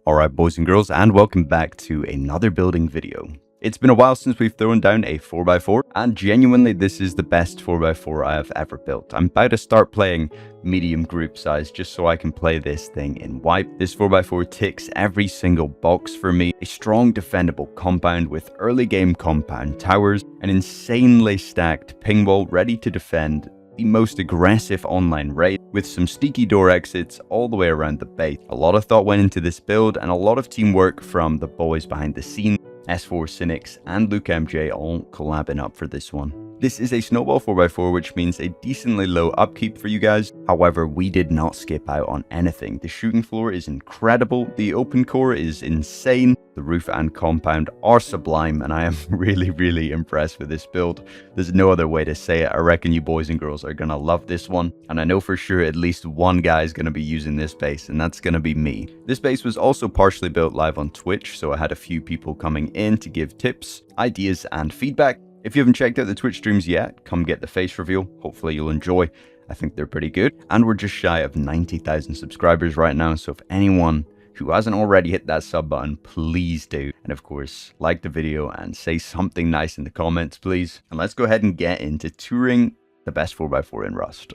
Alright boys and girls, and welcome back to another building video. It's been a while since we've thrown down a 4x4, and genuinely this is the best 4x4 I have ever built. I'm about to start playing medium group size just so I can play this thing in wipe. This 4x4 ticks every single box for me. A strong defendable compound with early game compound towers, an insanely stacked ping wall ready to defend the most aggressive online raid, with some sneaky door exits all the way around the base. A lot of thought went into this build and a lot of teamwork from the boys behind the scene, S4 Cynics and Luke MJ all collabing up for this one. This is a Snowball 4x4, which means a decently low upkeep for you guys. However, we did not skip out on anything. The shooting floor is incredible, the open core is insane, the roof and compound are sublime, and I am really impressed with this build. There's no other way to say it. I reckon you boys and girls are gonna love this one, and I know for sure at least one guy is gonna be using this base, and that's gonna be me. This base was also partially built live on Twitch, so I had a few people coming in to give tips, ideas, and feedback. If you haven't checked out the Twitch streams yet, come get the face reveal. Hopefully you'll enjoy. I think they're pretty good. And we're just shy of 90,000 subscribers right now, so if anyone who hasn't already hit that sub button, please do. And of course, like the video and say something nice in the comments, please. And let's go ahead and get into touring the best 4x4 in Rust.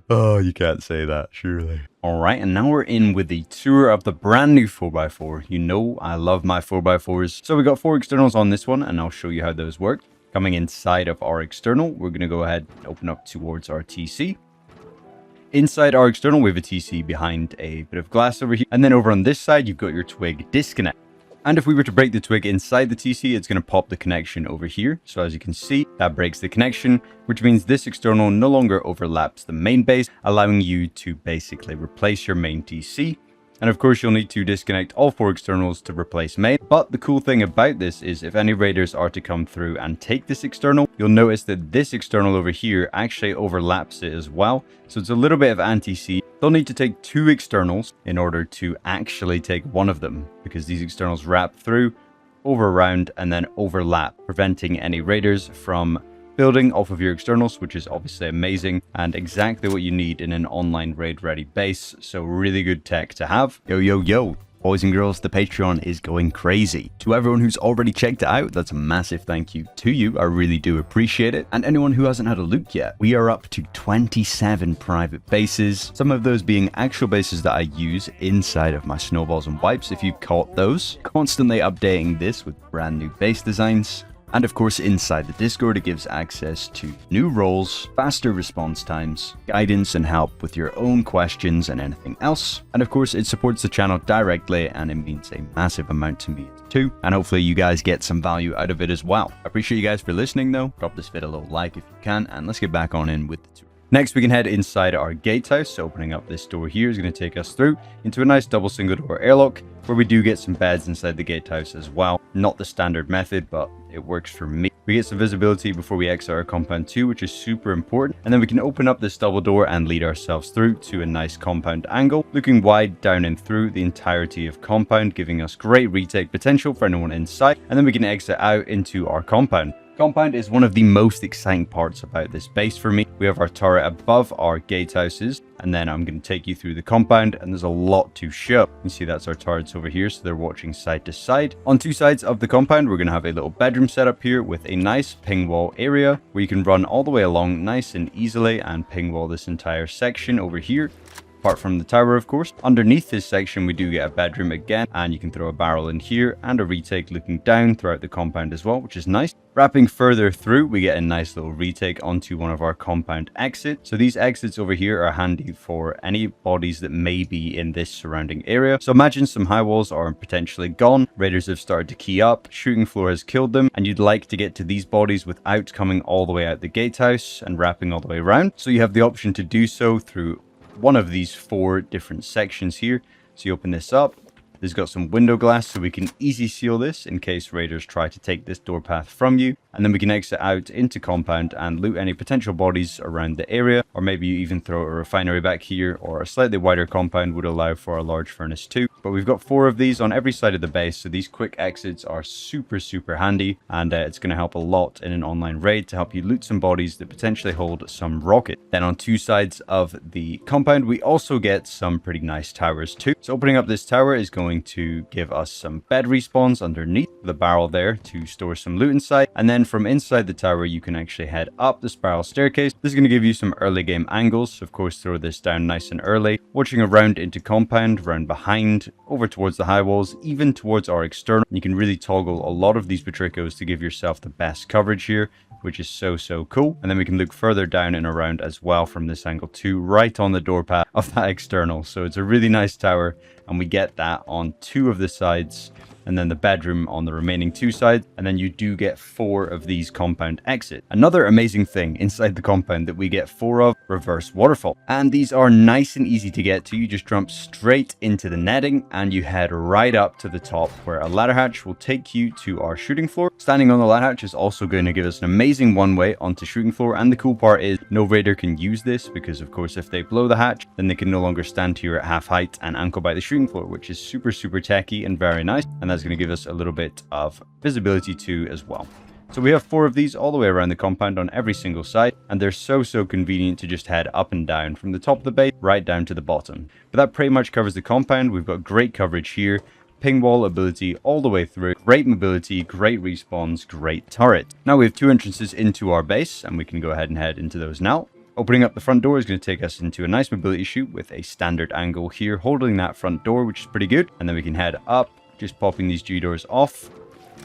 Oh, you can't say that, surely. Alright, and now we're in with the tour of the brand new 4x4. You know I love my 4x4s. So we got 4 externals on this one, and I'll show you how those work. Coming inside of our external, we're going to go ahead and open up towards our TC. Inside our external, we have a TC behind a bit of glass over here. And then over on this side, you've got your twig disconnect. And if we were to break the twig inside the TC, it's going to pop the connection over here. So as you can see, that breaks the connection, which means this external no longer overlaps the main base, allowing you to basically replace your main TC. And of course, you'll need to disconnect all 4 externals to replace main. But the cool thing about this is if any raiders are to come through and take this external, you'll notice that this external over here actually overlaps it as well. So it's a little bit of anti-siege. They'll need to take 2 externals in order to actually take one of them, because these externals wrap through, over around, and then overlap, preventing any raiders from building off of your externals, which is obviously amazing and exactly what you need in an online raid ready base. So really good tech to have. Yo, boys and girls, the Patreon is going crazy. To everyone who's already checked it out, that's a massive thank you to you. I really do appreciate it. And anyone who hasn't had a look yet, we are up to 27 private bases, some of those being actual bases that I use inside of my snowballs and wipes, if you've caught those. Constantly updating this with brand new base designs. And of course, inside the Discord, it gives access to new roles, faster response times, guidance and help with your own questions and anything else. And of course, it supports the channel directly, and it means a massive amount to me too. And hopefully you guys get some value out of it as well. I appreciate you guys for listening though. Drop this video a little like if you can, and let's get back on in with the tour. Next, we can head inside our gatehouse. So opening up this door here is going to take us through into a nice double single door airlock, where we do get some beds inside the gatehouse as well. Not the standard method, but it works for me. We get some visibility before we exit our compound too, which is super important. And then we can open up this double door and lead ourselves through to a nice compound angle, looking wide down and through the entirety of compound, giving us great retake potential for anyone inside. And then we can exit out into our compound. Compound is one of the most exciting parts about this base for me. We have our turret above our gatehouses, and then I'm going to take you through the compound, and there's a lot to show. You can see that's our turrets over here, so they're watching side to side. On 2 sides of the compound, we're going to have a little bedroom set up here with a nice ping wall area where you can run all the way along nice and easily and ping wall this entire section over here. Apart from the tower, of course. Underneath this section, we do get a bedroom again, and you can throw a barrel in here and a retake looking down throughout the compound as well, which is nice. Wrapping further through, we get a nice little retake onto one of our compound exits. So these exits over here are handy for any bodies that may be in this surrounding area. So imagine some high walls are potentially gone, raiders have started to key up, shooting floor has killed them, and you'd like to get to these bodies without coming all the way out the gatehouse and wrapping all the way around. So you have the option to do so through one of these 4 different sections here. So you open this up. There's got some window glass, so we can easy seal this in case raiders try to take this door path from you. And then we can exit out into compound and loot any potential bodies around the area, or maybe you even throw a refinery back here, or a slightly wider compound would allow for a large furnace too. But we've got 4 of these on every side of the base, so these quick exits are super handy, and it's going to help a lot in an online raid to help you loot some bodies that potentially hold some rocket. Then on 2 sides of the compound, we also get some pretty nice towers too. So opening up this tower is going to give us some bed respawns underneath the barrel there to store some loot inside, and then from inside the tower you can actually head up the spiral staircase. This is going to give you some early game angles. Of course, throw this down nice and early, watching around into compound, round behind, over towards the high walls, even towards our external. You can really toggle a lot of these Patricos to give yourself the best coverage here, which is so cool. And then we can look further down and around as well from this angle too, right on the door pad of that external. So it's a really nice tower, and we get that on 2 of the sides, and then the bedroom on the remaining 2 sides, and then you do get 4 of these compound exits. Another amazing thing inside the compound that we get 4 of, reverse waterfall. And these are nice and easy to get to. You just jump straight into the netting and you head right up to the top, where a ladder hatch will take you to our shooting floor. Standing on the ladder hatch is also going to give us an amazing one-way onto shooting floor, and the cool part is no raider can use this, because of course if they blow the hatch, then they can no longer stand here at half height and ankle by the shooting floor, which is super techy and very nice, and that's going to give us a little bit of visibility too as well. So we have 4 of these all the way around the compound on every single side, and they're so convenient to just head up and down from the top of the base right down to the bottom. But that pretty much covers the compound. We've got great coverage here, ping wall ability all the way through, great mobility, great respawns, great turret. Now we have 2 entrances into our base, and we can go ahead and head into those now. Opening up the front door is going to take us into a nice mobility chute with a standard angle here, holding that front door, which is pretty good. And then we can head up, just popping these G-doors off,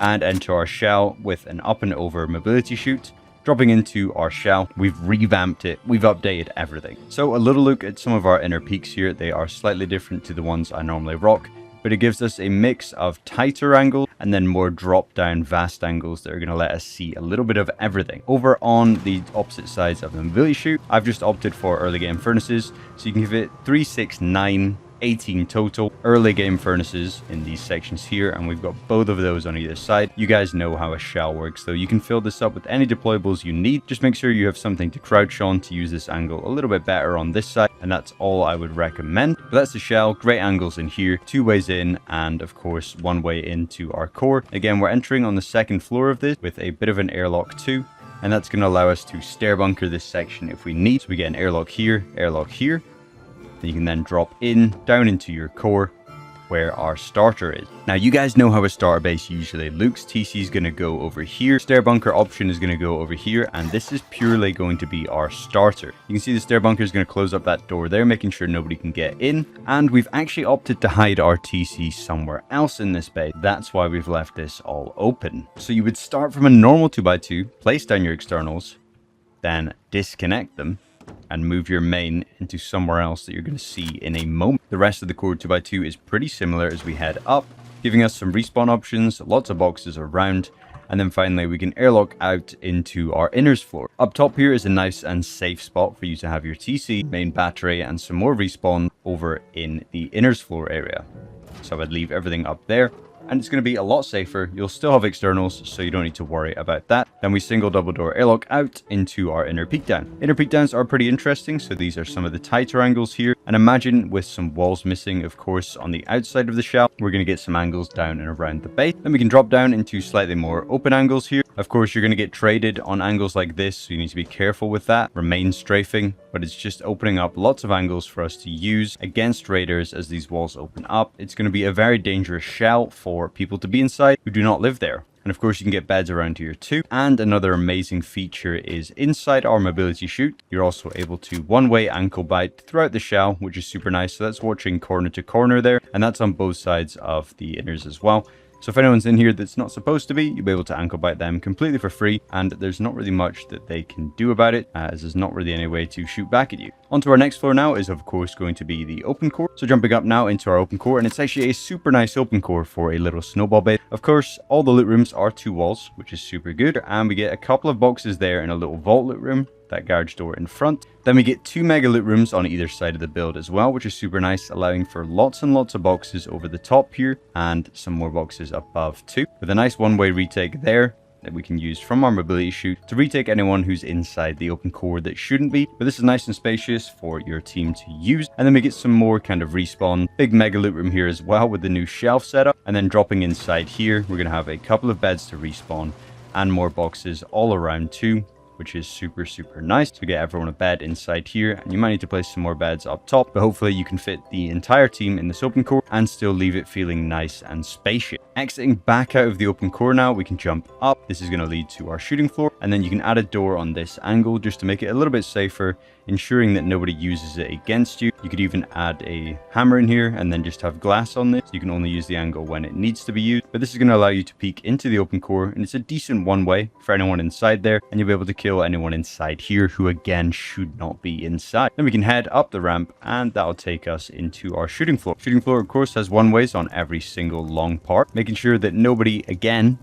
and enter our shell with an up and over mobility chute. Dropping into our shell, we've revamped it, we've updated everything. So a little look at some of our inner peaks here. They are slightly different to the ones I normally rock, but it gives us a mix of tighter angles and then more drop down vast angles that are going to let us see a little bit of everything. Over on the opposite sides of the mobility chute, I've just opted for early game furnaces, so you can give it 3, 6, 9, 18 total early game furnaces in these sections here, and we've got both of those on either side. You guys know how a shell works, though. You can fill this up with any deployables you need. Just make sure you have something to crouch on to use this angle a little bit better on this side, and that's all I would recommend. But that's the shell. Great angles in here, 2 ways in, and of course 1 way into our core. Again, we're entering on the 2nd floor of this with a bit of an airlock too, and that's going to allow us to stair bunker this section if we need. So we get an airlock here, you can then drop in down into your core where our starter is. Now you guys know how a starter base usually looks. TC is going to go over here, stair bunker option is going to go over here, and this is purely going to be our starter. You can see the stair bunker is going to close up that door there, making sure nobody can get in, and we've actually opted to hide our TC somewhere else in this base. That's why we've left this all open. So you would start from a normal 2x2, place down your externals, then disconnect them, and move your main into somewhere else that you're going to see in a moment. The rest of the core 2x2 is pretty similar as we head up, giving us some respawn options, lots of boxes around, and then finally we can airlock out into our inners floor. Up top here is a nice and safe spot for you to have your TC, main battery, and some more respawn over in the inners floor area. So I'd leave everything up there, and it's going to be a lot safer. You'll still have externals, so you don't need to worry about that. Then we single double door airlock out into our inner peak down. Inner peak downs are pretty interesting, so these are some of the tighter angles here. And imagine with some walls missing, of course, on the outside of the shell, we're going to get some angles down and around the base. Then we can drop down into slightly more open angles here. Of course, you're going to get traded on angles like this, so you need to be careful with that. Remain strafing, but it's just opening up lots of angles for us to use against raiders as these walls open up. It's going to be a very dangerous shell for people to be inside who do not live there. And of course you can get beds around here too. And another amazing feature is inside our mobility chute, you're also able to one-way ankle bite throughout the shell, which is super nice. So that's watching corner to corner there, and that's on both sides of the inners as well. So if anyone's in here that's not supposed to be, you'll be able to ankle bite them completely for free, and there's not really much that they can do about it, as there's not really any way to shoot back at you. Onto our next floor now is of course going to be the open core. So jumping up now into our open core, and it's actually a super nice open core for a little snowball base. Of course, all the loot rooms are 2 walls, which is super good, and we get a couple of boxes there in a little vault loot room, that garage door in front. Then we get 2 mega loot rooms on either side of the build as well, which is super nice, allowing for lots and lots of boxes over the top here, and some more boxes above too, with a nice one-way retake there, that we can use from our mobility chute to retake anyone who's inside the open core that shouldn't be. But this is nice and spacious for your team to use. And then we get some more kind of respawn. Big mega loot room here as well with the new shelf setup. And then dropping inside here, we're going to have a couple of beds to respawn and more boxes all around too, which is super, super nice to get everyone a bed inside here. And you might need to place some more beds up top, but hopefully you can fit the entire team in this open core and still leave it feeling nice and spacious. Exiting back out of the open core now, we can jump up. This is going to lead to our shooting floor, and then you can add a door on this angle just to make it a little bit safer, ensuring that nobody uses it against you. You could even add a hammer in here and then just have glass on this. You can only use the angle when it needs to be used, but this is going to allow you to peek into the open core, and it's a decent one way for anyone inside there, and you'll be able to kill anyone inside here who again should not be inside. Then we can head up the ramp, and that'll take us into our shooting floor. Shooting floor, of course, has one ways on every single long part, making sure that nobody again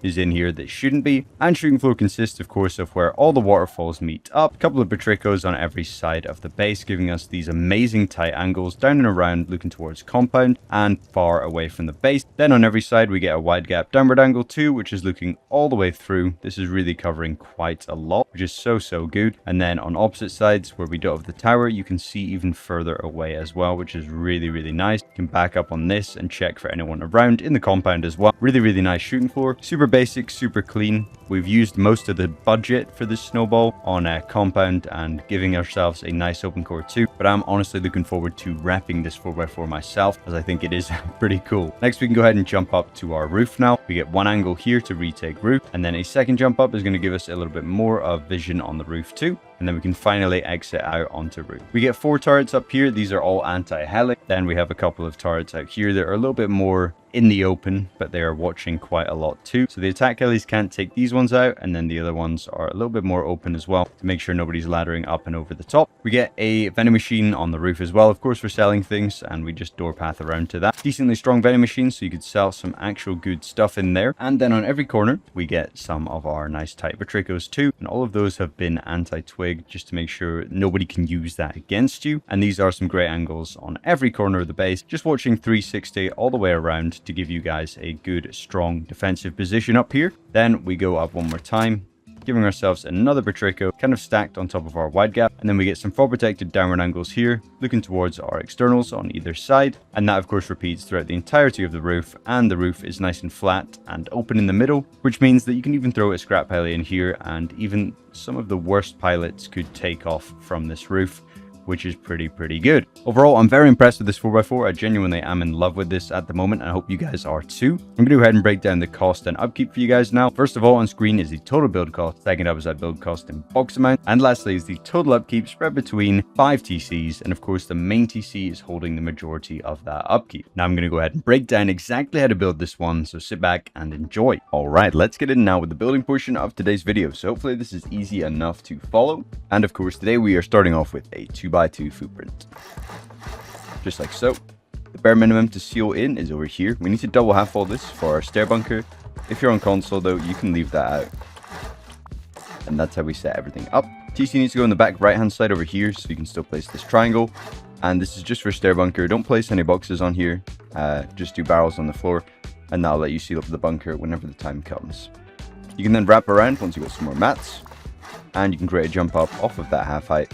is in here that shouldn't be. And shooting floor consists, of course, of where all the waterfalls meet up. A couple of Patricos on every side of the base, giving us these amazing tight angles down and around, looking towards compound and far away from the base. Then on every side, we get a wide gap downward angle too, which is looking all the way through. This is really covering quite a lot, which is so, so good. And then on opposite sides, where we don't have the tower, you can see even further away as well, which is really, really nice. You can back up on this and check for anyone around in the compound as well. Really, really nice shooting floor. Super basic, super clean. We've used most of the budget for this snowball on a compound and giving ourselves a nice open core too. But I'm honestly looking forward to repping this 4x4 myself, as I think it is pretty cool. Next, we can go ahead and jump up to our roof now. We get one angle here to retake roof, and then a second jump up is going to give us a little bit more of vision on the roof too. And then we can finally exit out onto roof. We get 4 turrets up here. These are all anti-heli. Then we have a couple of turrets out here that are a little bit more in the open, but they are watching quite a lot too. So the attack helis can't take these ones out, and then the other ones are a little bit more open as well to make sure nobody's laddering up and over the top. We get a vending machine on the roof as well, of course, for selling things, and we just door path around to that. Decently strong vending machine, so you could sell some actual good stuff in there. And then on every corner, we get some of our nice tight Patricos too, and all of those have been anti-twig just to make sure nobody can use that against you. And these are some great angles on every corner of the base, just watching 360 all the way around to give you guys a good, strong defensive position up here. Then we go up one more time, giving ourselves another Patrico kind of stacked on top of our wide gap. And then we get some fall protected downward angles here, looking towards our externals on either side. And that, of course, repeats throughout the entirety of the roof. And the roof is nice and flat and open in the middle, which means that you can even throw a scrap heli in here, and even some of the worst pilots could take off from this roof, which is pretty good. Overall, I'm very impressed with this 4x4. I genuinely am in love with this at the moment, and I hope you guys are too. I'm going to go ahead and break down the cost and upkeep for you guys now. First of all, on screen is the total build cost. Second up is that build cost in box amount. And lastly is the total upkeep spread between 5 TCs. And of course, the main TC is holding the majority of that upkeep. Now I'm going to go ahead and break down exactly how to build this one, so sit back and enjoy. All right, let's get in now with the building portion of today's video. So hopefully this is easy enough to follow. And of course, today we are starting off with a 2x2 footprint. Just like so. The bare minimum to seal in is over here. We need to double half all this for our stair bunker. If you're on console though, you can leave that out. And that's how we set everything up. TC needs to go in the back right hand side over here, so you can still place this triangle. And this is just for stair bunker. Don't place any boxes on here. Just do barrels on the floor, and that'll let you seal up the bunker whenever the time comes. You can then wrap around once you've got some more mats, and you can create a jump up off of that half height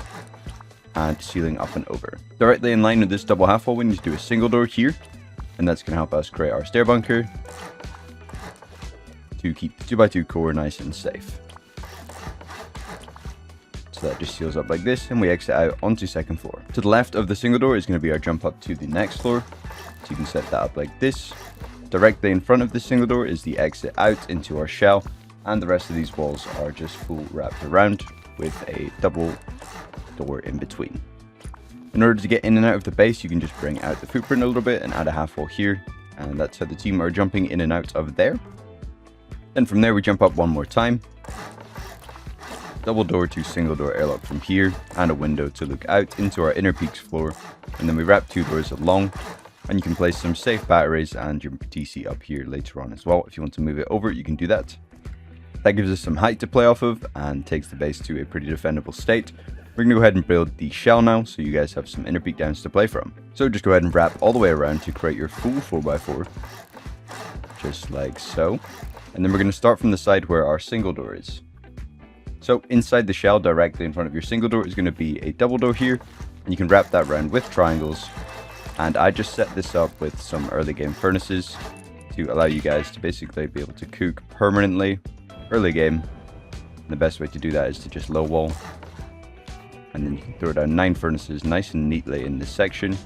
and ceiling up and over. Directly in line with this double half wall, we need to do a single door here, and that's going to help us create our stair bunker to keep the 2x2 core nice and safe. So that just seals up like this, and we exit out onto second floor. To the left of the single door is going to be our jump up to the next floor, so you can set that up like this. Directly in front of the single door is the exit out into our shell, and the rest of these walls are just full wrapped around with a double door in between. In order to get in and out of the base, you can just bring out the footprint a little bit and add a half wall here, and that's how the team are jumping in and out of there. Then from there we jump up one more time, double door to single door airlock from here, and a window to look out into our inner peaks floor, and then we wrap 2 doors along, and you can place some safe batteries and your TC up here later on as well. If you want to move it over, you can do that. That gives us some height to play off of and takes the base to a pretty defendable state. We're going to go ahead and build the shell now, so you guys have some inner peak downs to play from. So just go ahead and wrap all the way around to create your full 4x4. Just like so. And then we're going to start from the side where our single door is. So inside the shell, directly in front of your single door, is going to be a double door here. And you can wrap that around with triangles. And I just set this up with some early game furnaces to allow you guys to basically be able to cook permanently early game. And the best way to do that is to just low wall. And then you can throw down 9 furnaces nice and neatly in this section.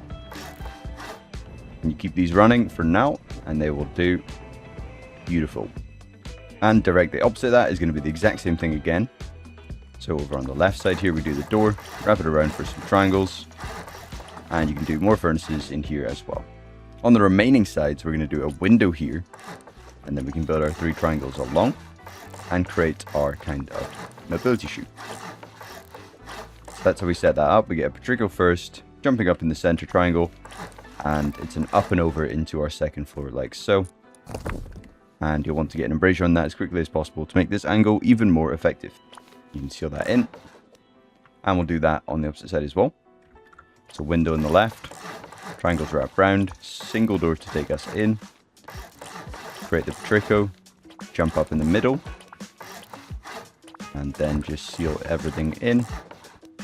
And you keep these running for now, and they will do beautiful. And directly opposite that is going to be the exact same thing again. So over on the left side here, we do the door, wrap it around for some triangles, and you can do more furnaces in here as well. On the remaining sides, we're going to do a window here, and then we can build our 3 triangles along and create our kind of mobility chute. So that's how we set that up. We get a Patrico first, jumping up in the center triangle, and it's an up and over into our second floor like so. And you'll want to get an embrasure on that as quickly as possible to make this angle even more effective. You can seal that in, and we'll do that on the opposite side as well. So window on the left, triangles wrap round, single door to take us in, create the Patrico, jump up in the middle, and then just seal everything in.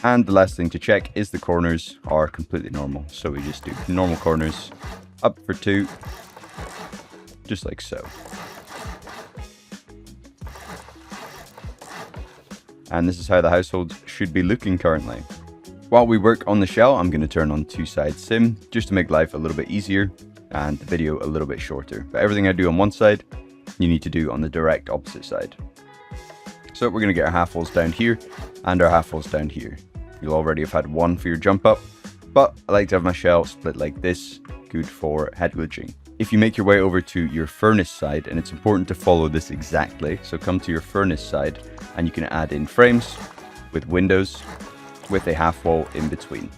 And the last thing to check is the corners are completely normal. So we just do normal corners, up for 2, just like so. And this is how the household should be looking currently. While we work on the shell, I'm going to turn on 2-side sim just to make life a little bit easier and the video a little bit shorter. But everything I do on one side, you need to do on the direct opposite side. So we're going to get our half walls down here and our half walls down here. You'll already have had one for your jump up, but I like to have my shell split like this, good for head glitching. If you make your way over to your furnace side, and it's important to follow this exactly, so come to your furnace side and you can add in frames with windows with a half wall in between.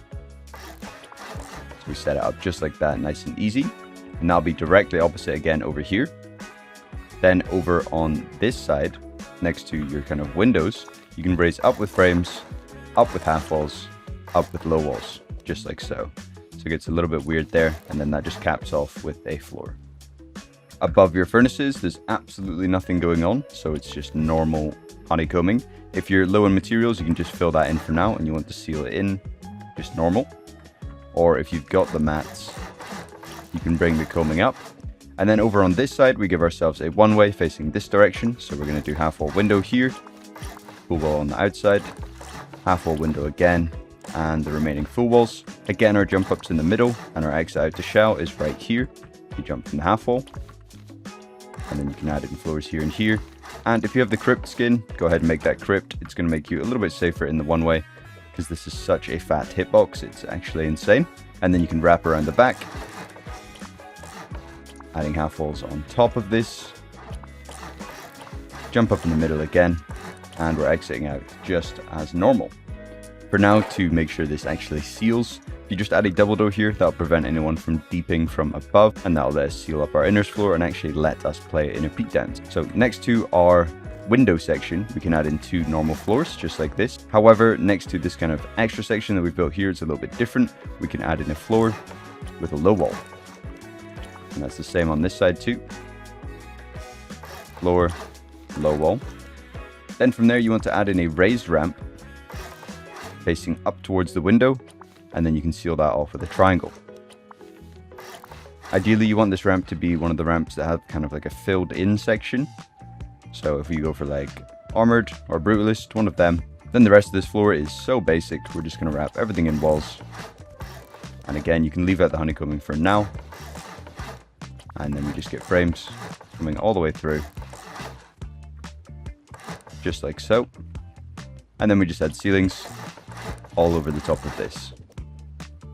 So we set it up just like that, nice and easy. And that'll be directly opposite again over here. Then over on this side, next to your kind of windows, you can raise up with frames, up with half walls, up with low walls, just like so. So it gets a little bit weird there, and then that just caps off with a floor. Above your furnaces, there's absolutely nothing going on, so it's just normal honeycombing. If you're low on materials, you can just fill that in for now, and you want to seal it in, just normal. Or if you've got the mats, you can bring the combing up. And then over on this side, we give ourselves a one-way facing this direction. So we're going to do half wall window here, full wall on the outside, half wall window again, and the remaining full walls. Again, our jump up's in the middle, and our exit out to shell is right here. You jump from the half wall, and then you can add in floors here and here. And if you have the crypt skin, go ahead and make that crypt. It's going to make you a little bit safer in the one way, because this is such a fat hitbox, it's actually insane. And then you can wrap around the back, adding half walls on top of this, jump up in the middle again, and we're exiting out just as normal. For now, to make sure this actually seals, if you just add a double door here, that'll prevent anyone from deeping from above, and that'll let us seal up our inner floor and actually let us play inner peak downs. So next to our window section, we can add in 2 normal floors, just like this. However, next to this kind of extra section that we built here, it's a little bit different. We can add in a floor with a low wall. And that's the same on this side too. Floor, low wall. Then from there, you want to add in a raised ramp facing up towards the window, and then you can seal that off with a triangle. Ideally, you want this ramp to be one of the ramps that have kind of like a filled in section. So if you go for like armored or brutalist, one of them, then the rest of this floor is so basic, we're just going to wrap everything in walls. And again, you can leave out the honeycombing for now, and then we just get frames coming all the way through, just like so. And then we just add ceilings all over the top of this.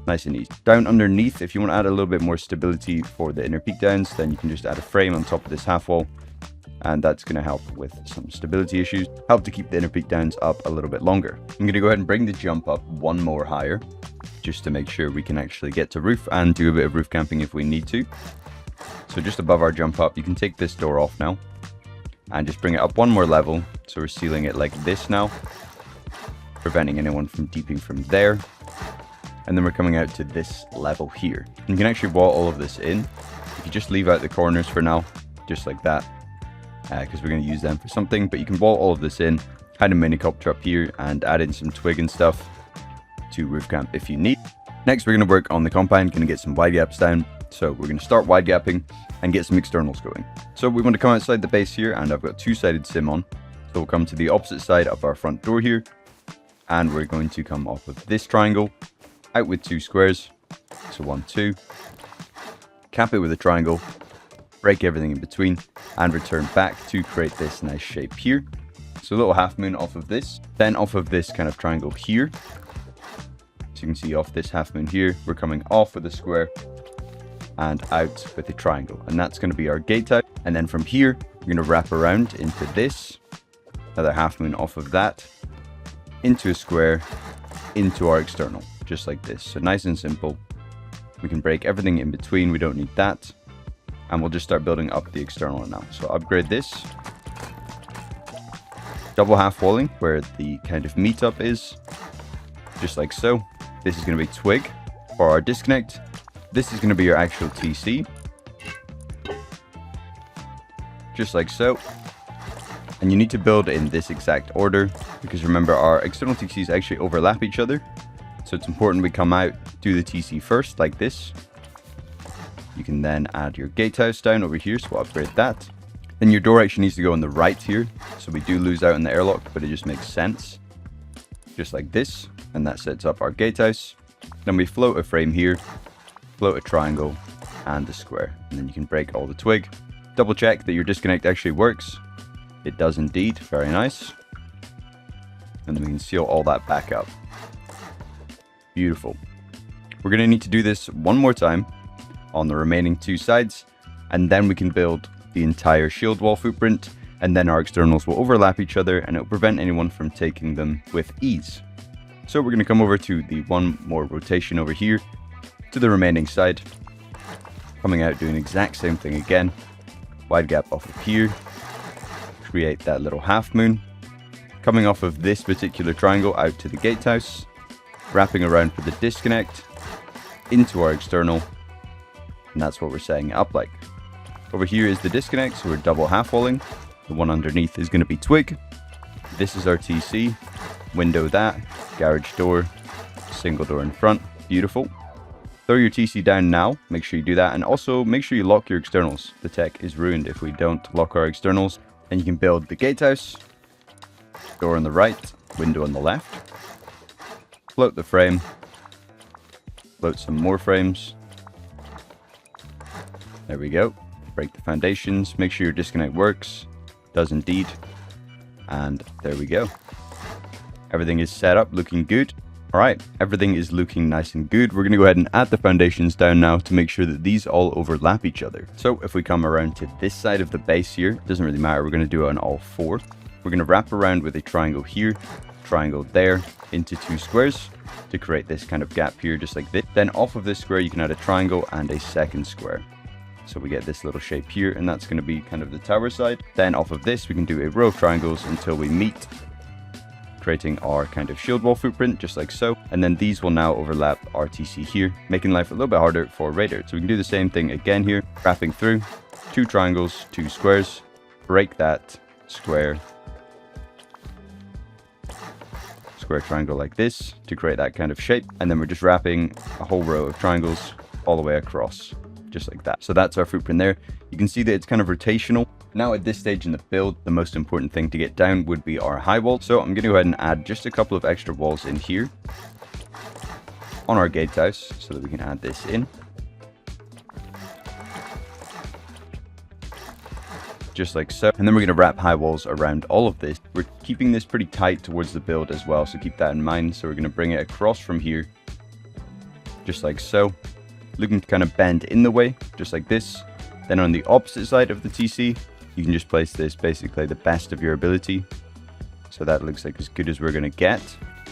Nice and easy. Down underneath, if you want to add a little bit more stability for the inner peak downs, then you can just add a frame on top of this half wall, and that's going to help with some stability issues, help to keep the inner peak downs up a little bit longer. I'm going to go ahead and bring the jump up one more higher, just to make sure we can actually get to roof and do a bit of roof camping if we need to. So just above our jump up, you can take this door off now and just bring it up one more level. So we're sealing it like this now, preventing anyone from deeping from there. And then we're coming out to this level here. You can actually wall all of this in. If you just leave out the corners for now, just like that, because we're going to use them for something. But you can wall all of this in, hide a minicopter up here, and add in some twig and stuff to roof camp if you need. Next, we're going to work on the compound, going to get some wide gaps down. So we're going to start wide gapping and get some externals going. So we want to come outside the base here, and I've got two-sided sim on. So we'll come to the opposite side of our front door here, and we're going to come off of this triangle, out with two squares. So 1, 2. Cap it with a triangle, break everything in between, and return back to create this nice shape here. So a little half moon off of this, then off of this kind of triangle here. So you can see off this half moon here, we're coming off with a square and out with a triangle, and that's going to be our gate type. And then from here we're going to wrap around into this, another half moon off of that, into a square, into our external, just like this. So nice and simple. We can break everything in between, we don't need that, and we'll just start building up the external now. So upgrade this, double half walling where the kind of meetup is, just like so. This is going to be twig for our disconnect. This is going to be your actual TC, just like so. And you need to build in this exact order, because remember our external TCs actually overlap each other. So it's important we come out, do the TC first, like this. You can then add your gatehouse down over here, so we'll upgrade that. Then your door actually needs to go on the right here, so we do lose out on the airlock, but it just makes sense. Just like this, and that sets up our gatehouse. Then we float a frame here, float a triangle, and a square. And then you can break all the twig. Double check that your disconnect actually works. It does indeed, very nice. And then we can seal all that back up. Beautiful. We're going to need to do this one more time on the remaining two sides, and then we can build the entire shield wall footprint, and then our externals will overlap each other and it will prevent anyone from taking them with ease. So we're going to come over to the one more rotation over here to the remaining side, coming out doing the exact same thing again. Wide gap off of here, create that little half moon, coming off of this particular triangle out to the gatehouse, wrapping around for the disconnect, into our external, and that's what we're setting it up like. Over here is the disconnect, so we're double half walling. The one underneath is going to be twig. This is our TC, window that, garage door, single door in front, beautiful. Throw your TC down now, make sure you do that, and also make sure you lock your externals. The tech is ruined if we don't lock our externals. And you can build the gatehouse, door on the right, window on the left, float the frame, float some more frames. There we go. Break the foundations, make sure your disconnect works. Does indeed. And there we go. Everything is set up, looking good. All right, everything is looking nice and good. We're going to go ahead and add the foundations down now to make sure that these all overlap each other. So if we come around to this side of the base here, it doesn't really matter. We're going to do it on all four. We're going to wrap around with a triangle here, triangle there, into two squares to create this kind of gap here, just like this. Then off of this square, you can add a triangle and a second square. So we get this little shape here, and that's going to be kind of the tower side. Then off of this, we can do a row of triangles until we meet, creating our kind of shield wall footprint, just like so. And then these will now overlap RTC here, making life a little bit harder for Raider. So we can do the same thing again here, wrapping through, two triangles, two squares, break that square, square triangle like this to create that kind of shape. And then we're just wrapping a whole row of triangles all the way across, just like that. So that's our footprint there. You can see that it's kind of rotational. Now at this stage in the build, the most important thing to get down would be our high wall. So I'm going to go ahead and add just a couple of extra walls in here on our gatehouse so that we can add this in. Just like so. And then we're going to wrap high walls around all of this. We're keeping this pretty tight towards the build as well, so keep that in mind. So we're going to bring it across from here, just like so. Looking to kind of bend in the way, just like this. Then on the opposite side of the TC, you can just place this basically the best of your ability. So that looks like as good as we're going to get.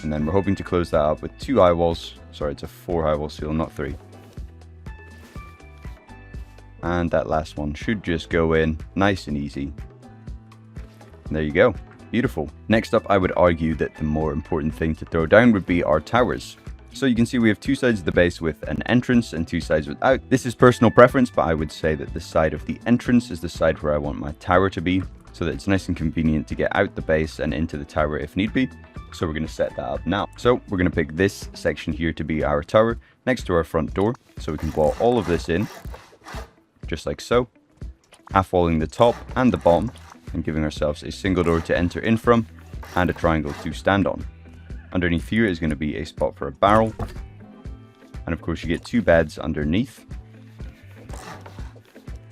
And then we're hoping to close that up with two high walls. Sorry, it's a 4 high wall seal, not 3. And that last one should just go in nice and easy. And there you go. Beautiful. Next up, I would argue that the more important thing to throw down would be our towers. So you can see we have two sides of the base with an entrance and two sides without. This is personal preference, but I would say that the side of the entrance is the side where I want my tower to be. so that it's nice and convenient to get out the base and into the tower if need be. So we're going to set that up now. So we're going to pick this section here to be our tower next to our front door. So we can wall all of this in, just like so, half walling the top and the bottom, and giving ourselves a single door to enter in from and a triangle to stand on. Underneath here is going to be a spot for a barrel, and of course you get 2 beds underneath,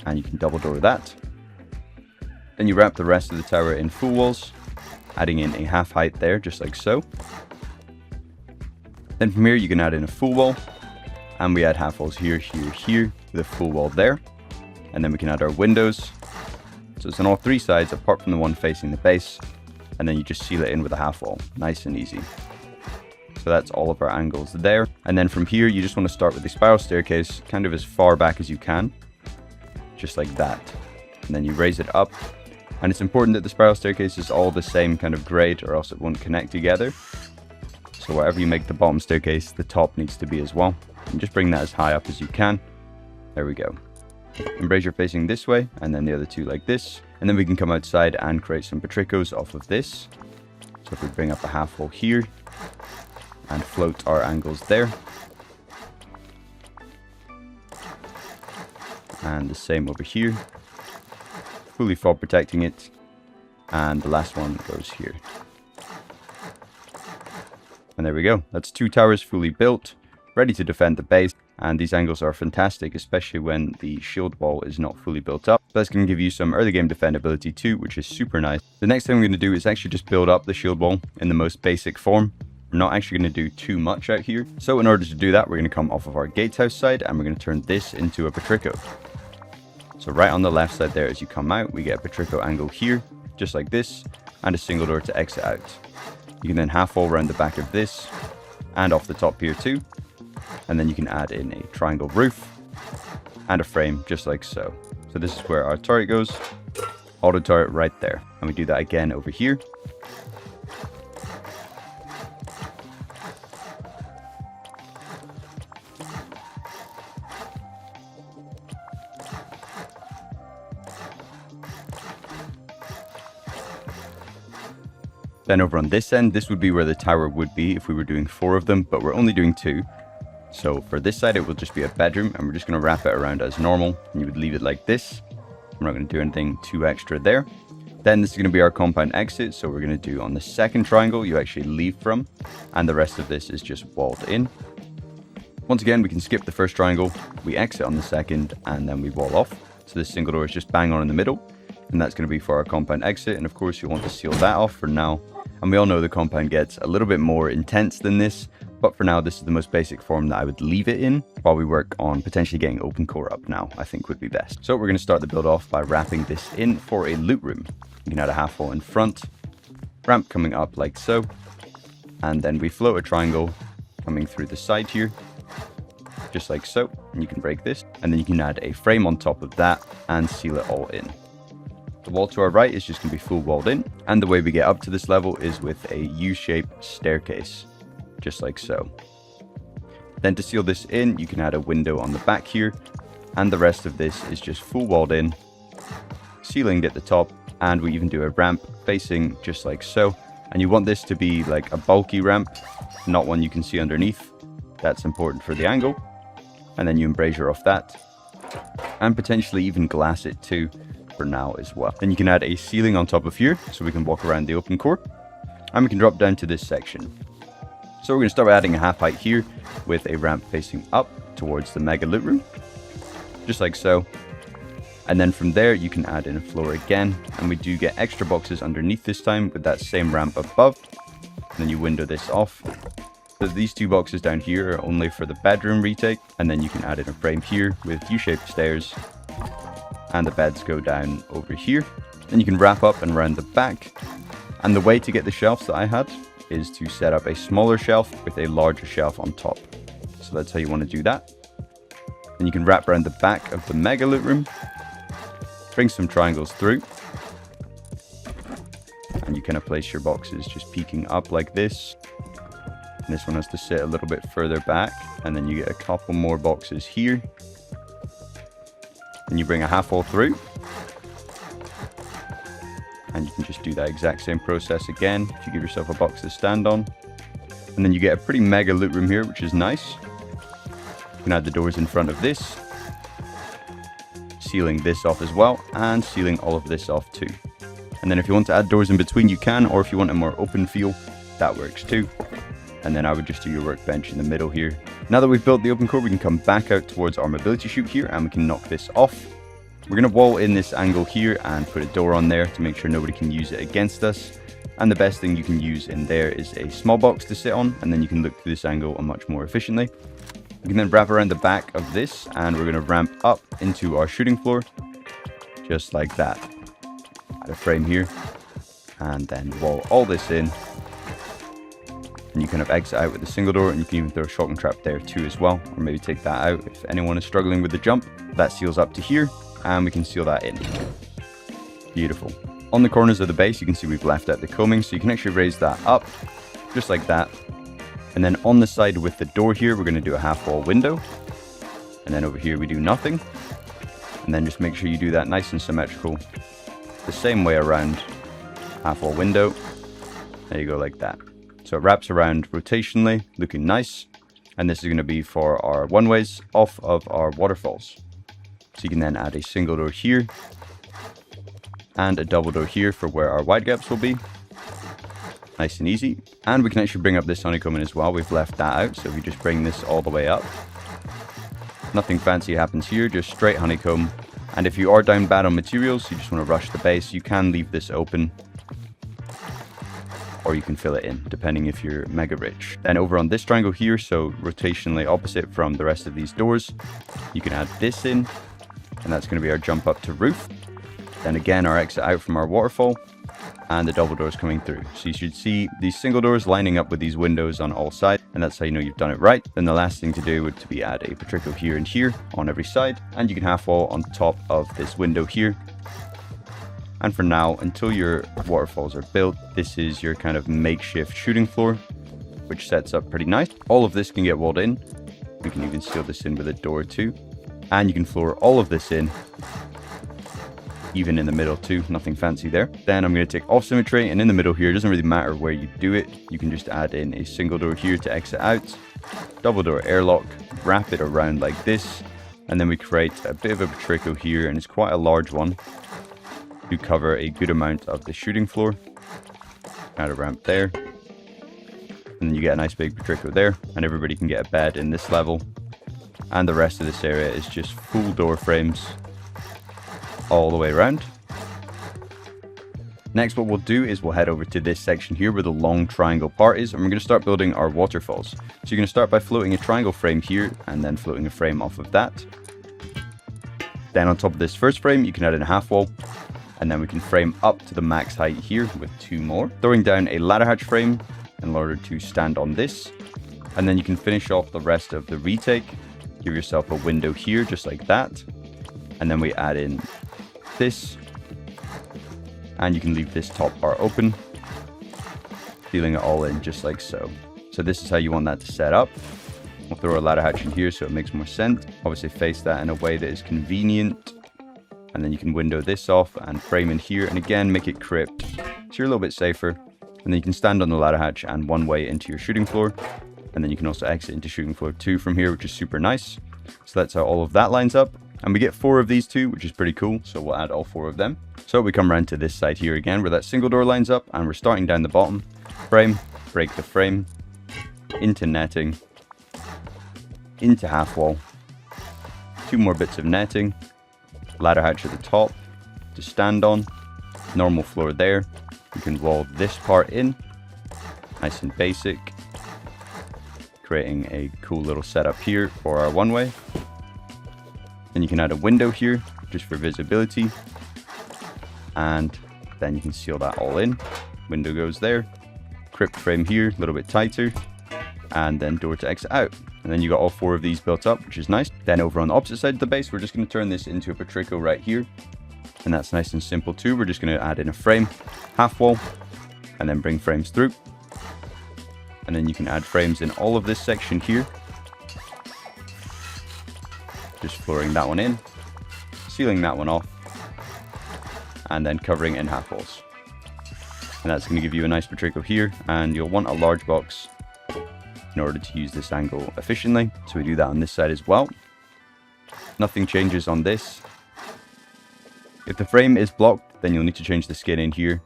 and you can double door that. Then you wrap the rest of the tower in full walls, adding in a half height there, just like so. Then from here you can add in a full wall, and we add half walls here, here, here, with a full wall there. And then we can add our windows. So it's on all 3 sides apart from the one facing the base, and then you just seal it in with a half wall. Nice and easy. So that's all of our angles there. And then from here you just want to start with the spiral staircase kind of as far back as you can, just like that. And then you raise it up. And it's important that the spiral staircase is all the same kind of grade, or else it won't connect together. So whatever you make the bottom staircase, the top needs to be as well. And just bring that as high up as you can. There we go. Embrasure facing this way, and then the other 2 like this. And then we can come outside and create some petricos off of this. So if we bring up a half wall here and float our angles there. And the same over here. Fully fall protecting it, and the last one goes here. And there we go. That's 2 towers fully built, ready to defend the base. And these angles are fantastic, especially when the shield wall is not fully built up. That's going to give you some early game defendability too, which is super nice. The next thing I'm going to do is actually just build up the shield wall in the most basic form. We're not actually going to do too much out here. So in order to do that, we're going to come off of our gatehouse side, and we're going to turn this into a petrico. So right on the left side there, as you come out, we get a petrico angle here, just like this, and a single door to exit out. You can then half wall around the back of this, and off the top here too. And then you can add in a triangle roof, and a frame, just like so. So this is where our turret goes, auto turret right there. And we do that again over here. Then over on this end, this would be where the tower would be if we were doing 4 of them, but we're only doing 2. So for this side, it will just be a bedroom, and we're just going to wrap it around as normal. And you would leave it like this. We're not going to do anything too extra there. Then this is going to be our compound exit. So we're going to do on the second triangle, you actually leave from, and the rest of this is just walled in. Once again, we can skip the first triangle, we exit on the second, and then we wall off. So this single door is just bang on in the middle, and that's going to be for our compound exit. And of course, you want to seal that off for now. And we all know the compound gets a little bit more intense than this, but for now, this is the most basic form that I would leave it in while we work on potentially getting open core up now, I think would be best. So we're going to start the build off by wrapping this in for a loot room. You can add a half wall in front, ramp coming up like so, and then we float a triangle coming through the side here, just like so, and you can break this, and then you can add a frame on top of that and seal it all in. The wall to our right is just going to be full walled in, and the way we get up to this level is with a U-shaped staircase, just like so. Then to seal this in, you can add a window on the back here, and the rest of this is just full walled in, ceiling at the top, and we even do a ramp facing just like so. And you want this to be like a bulky ramp, not one you can see underneath. That's important for the angle. And then you embrasure off that, and potentially even glass it too for now as well. Then you can add a ceiling on top of here, so we can walk around the open core, and we can drop down to this section. So we're going to start by adding a half height here with a ramp facing up towards the mega loot room, just like so. And then from there you can add in a floor again, and we do get extra boxes underneath this time with that same ramp above. And then you window this off. So these 2 boxes down here are only for the bedroom retake, and then you can add in a frame here with U-shaped stairs, and the beds go down over here. Then you can wrap up and round the back. And the way to get the shelves that I had is to set up a smaller shelf with a larger shelf on top. So that's how you want to do that. And you can wrap around the back of the mega loot room, bring some triangles through, and you kind of place your boxes just peeking up like this. And this one has to sit a little bit further back, and then you get a couple more boxes here. And you bring a half wall through, And you can just do that exact same process again if you give yourself a box to stand on. And then you get a pretty mega loot room here, which is nice. You can add the doors in front of this, sealing this off as well, and sealing all of this off too. And then if you want to add doors in between, you can, or if you want a more open feel, that works too. And then I would just do your workbench in the middle here. Now that we've built the open core, we can come back out towards our mobility chute here, and we can knock this off. We're going to wall in this angle here and put a door on there to make sure nobody can use it against us. And the best thing you can use in there is a small box to sit on, and then you can look through this angle much more efficiently. We can then wrap around the back of this, and we're going to ramp up into our shooting floor, just like that. Add a frame here, and then wall all this in. And you kind of exit out with a single door, and you can even throw a shotgun trap there too as well, or maybe take that out if anyone is struggling with the jump. That seals up to here, and we can seal that in. Beautiful. On the corners of the base, you can see we've left out the combing, so you can actually raise that up, just like that. And then on the side with the door here, we're going to do a half wall window. And then over here we do nothing. And then just make sure you do that nice and symmetrical. The same way around, half wall window. There you go, like that. So it wraps around rotationally, looking nice. And this is going to be for our one-ways off of our waterfalls. So you can then add a single door here and a double door here for where our wide gaps will be. Nice and easy. And we can actually bring up this honeycomb in as well. We've left that out, so if you just bring this all the way up, nothing fancy happens here, just straight honeycomb. And if you are down bad on materials, you just want to rush the base, you can leave this open, or you can fill it in, depending if you're mega rich. Then over on this triangle here, so rotationally opposite from the rest of these doors, you can add this in, and that's going to be our jump up to roof. Then again, our exit out from our waterfall, and the double doors coming through. So you should see these single doors lining up with these windows on all sides, and that's how you know you've done it right. Then the last thing to do would be add a patrico here and here on every side, and you can half wall on top of this window here. And for now, until your waterfalls are built, this is your kind of makeshift shooting floor, which sets up pretty nice. All of this can get walled in. We can even seal this in with a door too. And you can floor all of this in, even in the middle too, nothing fancy there. Then I'm going to take off symmetry, and in the middle here, it doesn't really matter where you do it. You can just add in a single door here to exit out, double door airlock, wrap it around like this, and then we create a bit of a patrico here, and it's quite a large one to cover a good amount of the shooting floor. Add a ramp there, and then you get a nice big patrico there, and everybody can get a bed in this level. And the rest of this area is just full door frames all the way around. Next, what we'll do is we'll head over to this section here where the long triangle part is, and we're going to start building our waterfalls. So you're going to start by floating a triangle frame here, and then floating a frame off of that. Then on top of this first frame, you can add in a half wall, and then we can frame up to the max height here with 2 more. Throwing down a ladder hatch frame in order to stand on this, and then you can finish off the rest of the retake. Give yourself a window here, just like that, and then we add in this, and you can leave this top part open, sealing it all in just like so. So this is how you want that to set up. We'll throw a ladder hatch in here so it makes more sense. Obviously face that in a way that is convenient, and then you can window this off and frame in here, and again make it crypt so you're a little bit safer. And then you can stand on the ladder hatch and one way into your shooting floor, and then you can also exit into shooting floor 2 from here, which is super nice. So that's how all of that lines up. And we get 4 of these too, which is pretty cool. So we'll add all 4 of them. So we come around to this side here again where that single door lines up, and we're starting down the bottom. Frame, break the frame, into netting, into half wall, 2 more bits of netting, ladder hatch at the top to stand on, normal floor there. You can wall this part in, nice and basic, creating a cool little setup here for our one way. Then you can add a window here just for visibility, and then you can seal that all in. Window goes there, crypt frame here, a little bit tighter, and then door to exit out. And then you got all 4 of these built up, which is nice. Then over on the opposite side of the base, we're just going to turn this into a patrico right here, and that's nice and simple too. We're just going to add in a frame, half wall, and then bring frames through. And then you can add frames in all of this section here. Just flooring that one in, sealing that one off, and then covering in half walls. And that's going to give you a nice Patrico here, and you'll want a large box in order to use this angle efficiently. So we do that on this side as well. Nothing changes on this. If the frame is blocked, then you'll need to change the skin in here.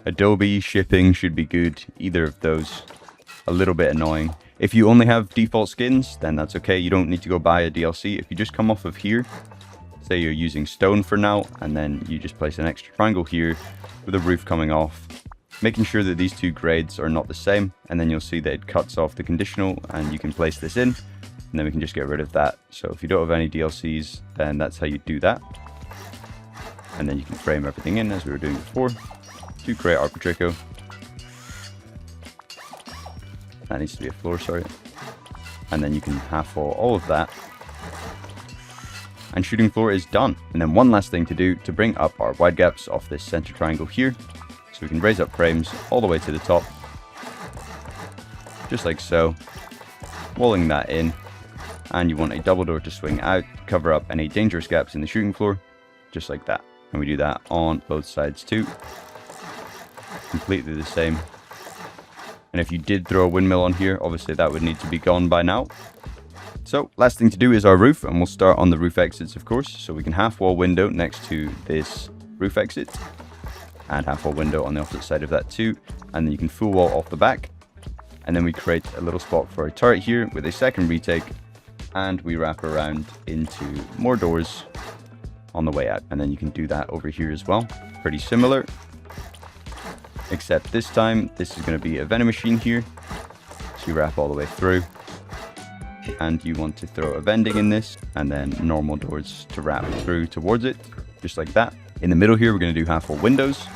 Adobe shipping should be good. Either of those, a little bit annoying. If you only have default skins, then that's okay. You don't need to go buy a DLC. If you just come off of here, say you're using stone for now, and then you just place an extra triangle here with a roof coming off, making sure that these two grades are not the same, and then you'll see that it cuts off the conditional, and you can place this in, and then we can just get rid of that. So if you don't have any DLCs, then that's how you do that. And then you can frame everything in as we were doing before to create our Patrico. That needs to be a floor, sorry. And then you can half wall all of that. And shooting floor is done. And then one last thing to do to bring up our wide gaps off this center triangle here. So we can raise up frames all the way to the top. Just like so. Walling that in. And you want a double door to swing out, cover up any dangerous gaps in the shooting floor. Just like that. And we do that on both sides too. Completely the same. And if you did throw a windmill on here, obviously that would need to be gone by now. So last thing to do is our roof, and we'll start on the roof exits, of course. So we can half wall window next to this roof exit, and half wall window on the opposite side of that too. And then you can full wall off the back. And then we create a little spot for a turret here with a second retake, and we wrap around into more doors on the way out. And then you can do that over here as well. Pretty similar. Except this time, this is going to be a vending machine here. So you wrap all the way through. And you want to throw a vending in this. And then normal doors to wrap through towards it. Just like that. In the middle here, we're going to do half wall windows.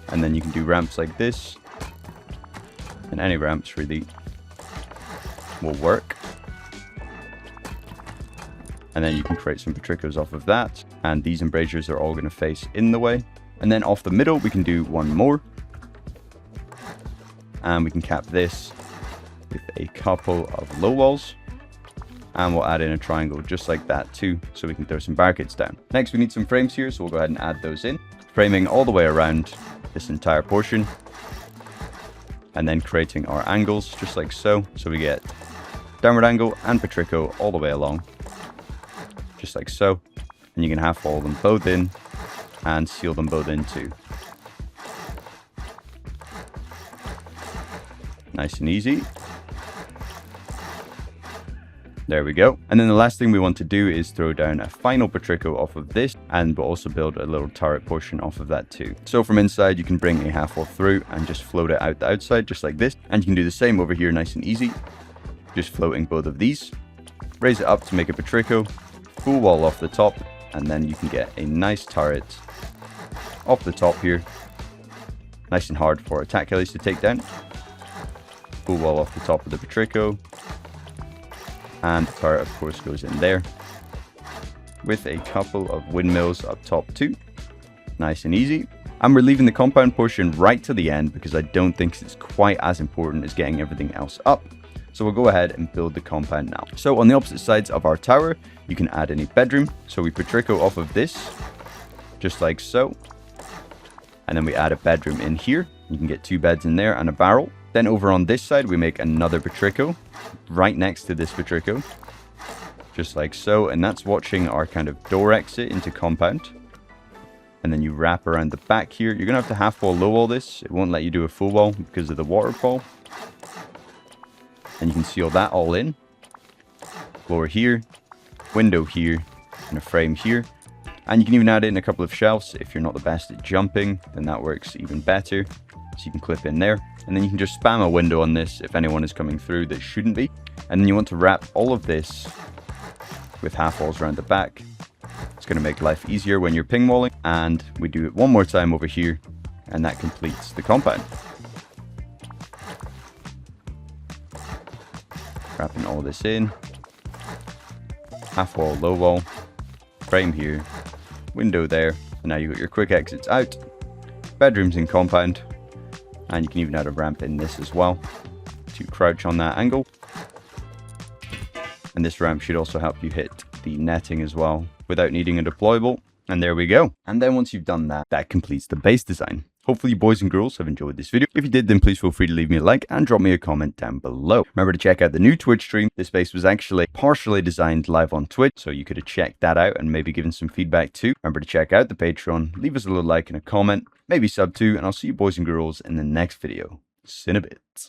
And then you can do ramps like this. And any ramps really will work. And then you can create some Patricos off of that. And these embrasures are all going to face in the way. And then off the middle, we can do one more. And we can cap this with a couple of low walls. And we'll add in a triangle just like that too, so we can throw some barricades down. Next, we need some frames here, so we'll go ahead and add those in. Framing all the way around this entire portion. And then creating our angles just like so. So we get downward angle and Patrico all the way along. Just like so. And you can half wall them both in and seal them both in too. Nice and easy. There we go. And then the last thing we want to do is throw down a final Patrico off of this, and we'll also build a little turret portion off of that too. So from inside, you can bring a half wall through and just float it out the outside just like this. And you can do the same over here, nice and easy. Just floating both of these. Raise it up to make a Patrico. Full wall off the top, and then you can get a nice turret off the top here. Nice and hard for attack helis to take down. Full wall off the top of the Patrico. And the turret, of course, goes in there. With a couple of windmills up top too. Nice and easy. And we're leaving the compound portion right to the end because I don't think it's quite as important as getting everything else up. So we'll go ahead and build the compound now. So on the opposite sides of our tower, you can add in a bedroom. So we Patrico off of this, just like so. And then we add a bedroom in here. You can get 2 beds in there and a barrel. Then over on this side, we make another Patrico right next to this Patrico, just like so. And that's watching our kind of door exit into compound. And then you wrap around the back here. You're going to have to half wall, low wall this. It won't let you do a full wall because of the waterfall. And you can seal that all in. Floor here, window here, and a frame here. And you can even add in a couple of shelves. If you're not the best at jumping, then that works even better. So you can clip in there. And then you can just spam a window on this if anyone is coming through that shouldn't be. And then you want to wrap all of this with half walls around the back. It's going to make life easier when you're ping walling. And we do it one more time over here. And that completes the compound. Wrapping all this in. Half wall, low wall. Frame here. Window there. And now you've got your quick exits out. Bedrooms in compound. And you can even add a ramp in this as well to crouch on that angle. And this ramp should also help you hit the netting as well without needing a deployable. And there we go. And then once you've done that, that completes the base design. Hopefully you boys and girls have enjoyed this video. If you did, then please feel free to leave me a like and drop me a comment down below. Remember to check out the new Twitch stream. This base was actually partially designed live on Twitch, so you could have checked that out and maybe given some feedback too. Remember to check out the Patreon, leave us a little like and a comment, maybe sub too, and I'll see you boys and girls in the next video. See you in a bit.